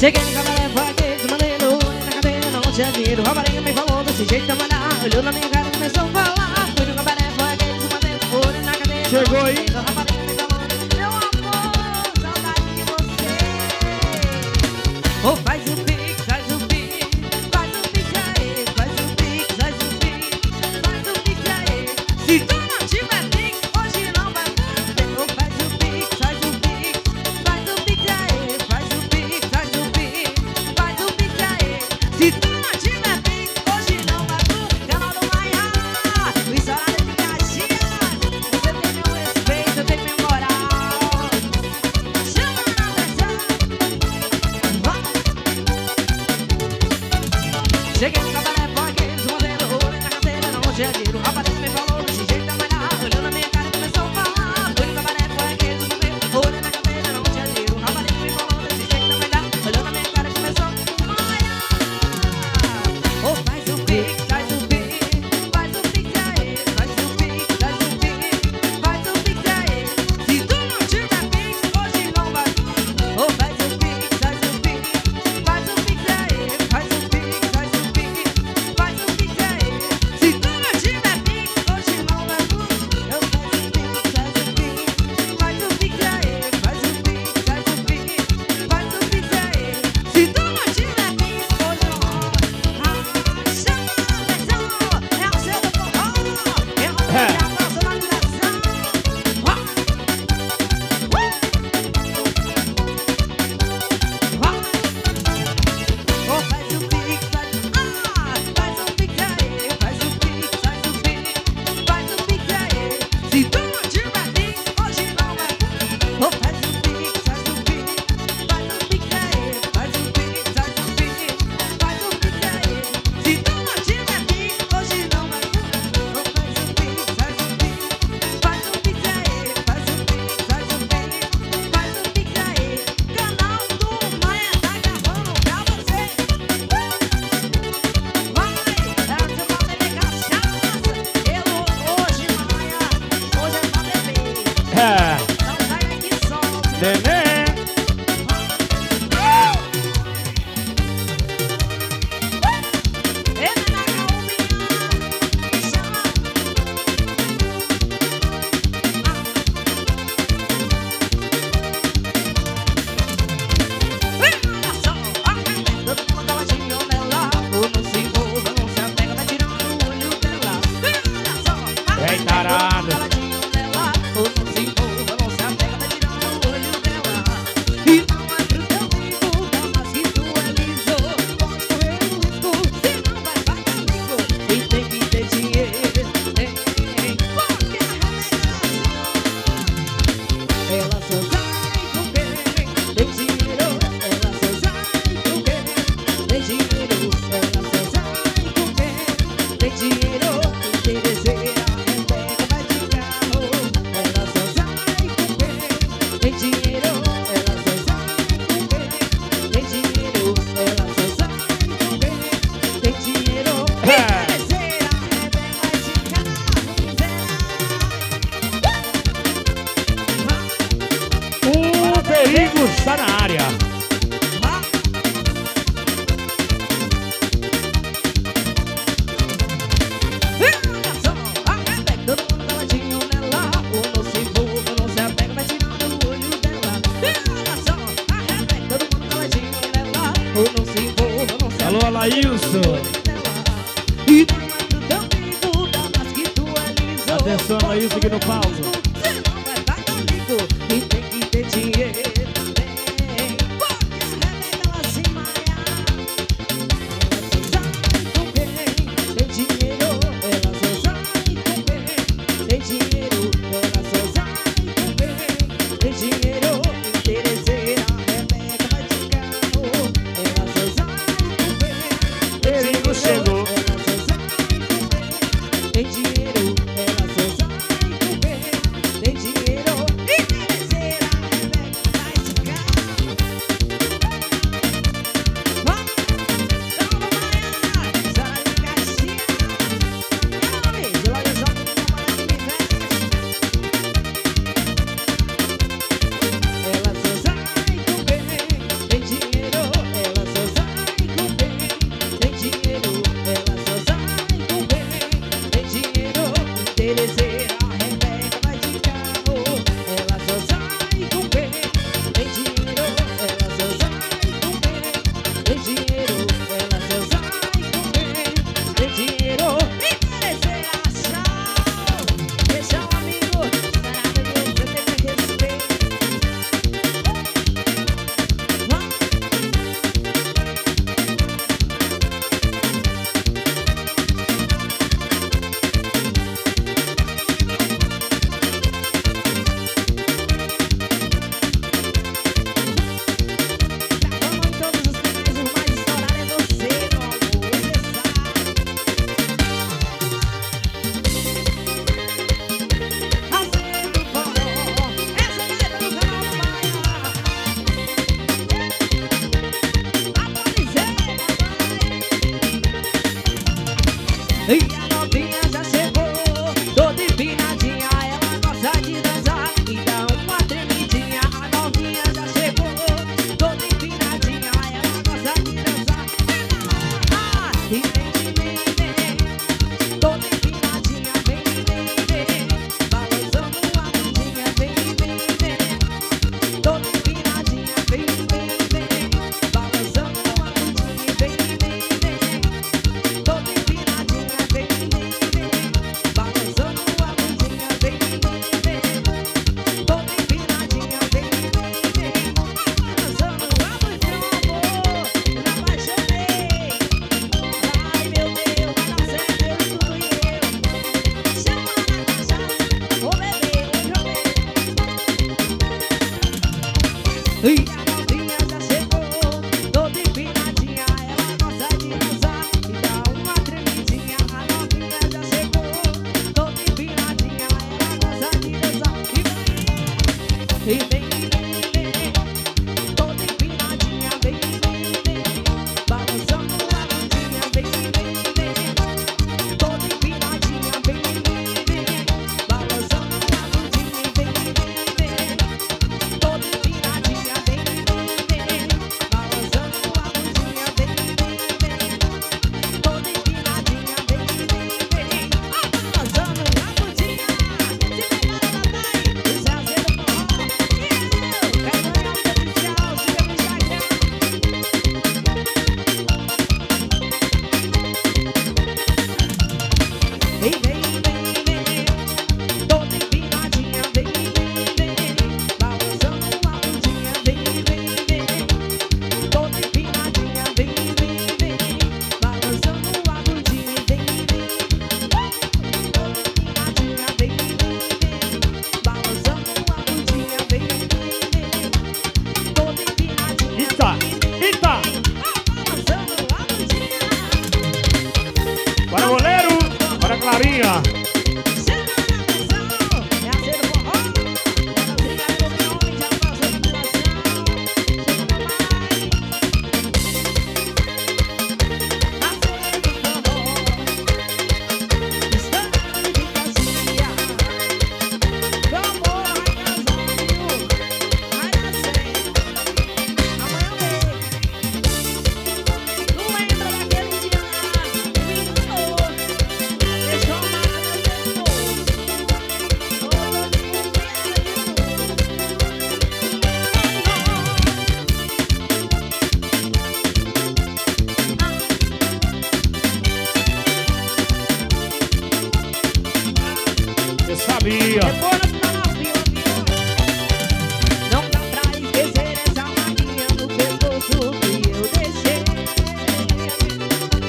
Cheguei no cabaré, foi aquele, desmandei no olho na cadeira, não tinha dinheiro. O rapariga me falou desse jeito de mandar, olhou na minha cara e começou a falar. Fui no cabaré, foi aquele, desmandei no olho na cadeira. Chegou aí. O rapariga me falou, meu amor, saudade de você. Oh, faz o pix, faz o pix, faz o pix aí, faz o pix, faz o pix, faz o pix aí. Se tu não tiver pix, hoje não vai ter. Oh, faz o pix, faz o pix, faz o pix aí, faz o pix, faz o pix, faz o pix aí. Se tu não tiver pix, hoje não vai pro canal do Maia. O estourado de Caxias, você tem meu respeito, eu tenho minha moral. Chama na pressão. Cheguei no cabaré, foi aqueles modelos, olhei na cadeira, não tinha dinheiro. O rapariga me falou desse jeito de malhar, olhou na minha cara e começou a falar. Fui no cabaré, foi aqueles modelos, olhei na cadeira, não tinha dinheiro. O rapariga me falou desse jeito de malhar, olhou na minha cara e começou a malhar. Oh, faz o pix, faz o pix, faz o pix aí, faz o pix, faz o pix, faz o pix aí. Se tu não tiver pix, hoje não vai. Oh, faz o pix, faz o pix, faz o pix aí, faz o pix, faz o pix, faz o pix aí. Se tu não tiver pix, hoje não vai. Eu faço o pix, faz o pix, faz o pix aí, faz o pix, faz o pix, faz o pix aí. Se tu não tiver pix, hoje não vai. Chama a pressão, é o seu do forró, é o da personalização. Oh, faz o pix, faz o pix aí, faz o pix, faz o pix, faz o pix aí. Se tu não tiver pix, hoje não vai. Oh, faz o pix, faz o pix, faz o pix aí, faz o pix, faz o pix, faz o pix aí. Se tu não tiver pix, hoje não vai. Oh, faz o pix, faz o pix, faz o pix aí, faz o pix, faz o pix, faz o pix aí. Canal do Maia tá gravando pra você. Vai, é o seu nome de cachaça. Eu hoje, Maia, hoje é pra beber. Não sai daqui só. Neném. Ele na calminha, chama. Olha só, todo mundo caladinho nela. Ou não se envolva, não se apega, vai tirando o olho dela. Olha só, Ei, tarado. caladinho nela. Ou não se envolva, não se apega, vai tirando o olho dela. E não é pro teu amigo, dá mais que tu é liso. Pode correr o risco, senão vai pagar amigo. E tem que ter dinheiro, porque a ela só sai com quem tem dinheiro. Ela só sai com quem tem dinheiro. Ela só sai com quem tem dinheiro. Interesseira, Rebeca vai de carro. Ela só sai com quem tem dinheiro. Ela só sai com quem tem dinheiro. Ela só sai com quem tem dinheiro. Interesseira, Rebeca vai de carro. O perigo está na área. Todo mundo caladinho nela. Ou não se envolva, não se apega, vai tirando o olho dela. Olha só, a Rebeca, todo mundo caladinho nela. Ou não se envolva, não se Alô, apega, Alailson. e não é pro teu amigo, dá mais que tu é liso. Atenção, Alailson aqui no palco. Você não vai dar comigo e tem que ter dinheiro. Porque a Rebeca ela se maia. Ela só sai com quem tem dinheiro. Ela só sai com quem tem dinheiro. Ela só sai com quem tem dinheiro. Interesseira, Rebeca vai de carro. Ela só sai com quem tem Perigo chegou. Ela só sai com quem tem dinheiro. Ela só sai com quem tem dinheiro. Interesseira, Rebeca vai E a novinha já chegou, toda empinadinha, ela gosta de dançar. Então uma tremidinha, a novinha já chegou, toda empinadinha, ela gosta de dançar. E vem, toda empinadinha, vem, balançando a bundinha, vem, toda empinadinha, vem, balançando a bundinha, vem, toda empinadinha, vem, balançando a bundinha, vem, toda empinadinha, vem, balançando a bundinha, amor, me apaixonei. Ai meu Deus, vai dar certo, eu tudo e eu. Chama na cachaça, vou beber, vou jogar. E a novinha já chegou, toda empinadinha, ela gosta de dançar. E dá uma tremidinha, a novinha já chegou, toda empinadinha, ela gosta de dançar. E vem, toda empinadinha, vem, balançando a bundinha, vem, toda empinadinha, vem, balançando a bundinha, vem, toda empinadinha, vem, balançando a bundinha, vem, toda empinadinha, vem, balançando a bundinha. Se prepara, papai, isso é a cena do forró. E eu quero ganhar o oficial, siga no Instagram. Vem, toda empinadinha, vem, balançando a bundinha, vem, toda empinadinha, vem, balançando a bundinha, vem, toda empinadinha, vem, balançando a bundinha, vem, toda empinadinha, Eita, eita. balançando a bundinha. Bora, goleiro. Bora, Clarinha. Eu sabia. Depois nós tá na fila, viu? Não dá pra esquecer essa malinha no pescoço que eu deixei.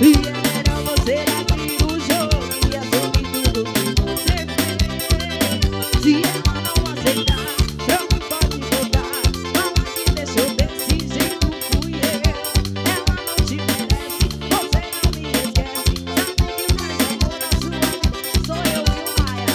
E é melhor você abrir o jogo e assumir tudo que você fez. Se ela não aceitar, não pode voltar. Fala que deixou desse jeito, fui eu. Ela não te merece, você não me esquece. Sabe que mais amor na sua vida sou eu e o Maia.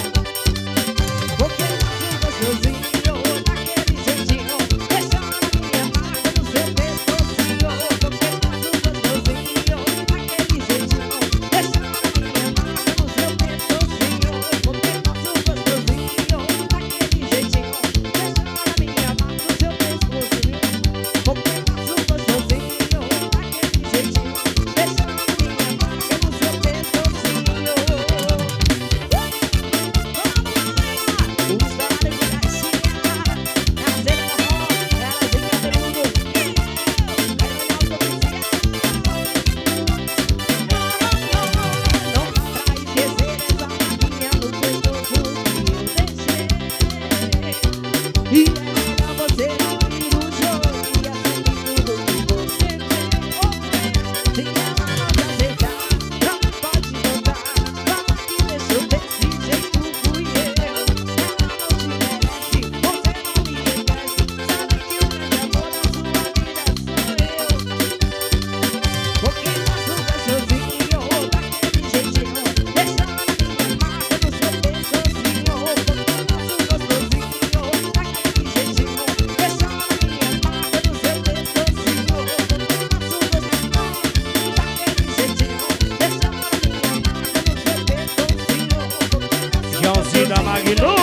sangue no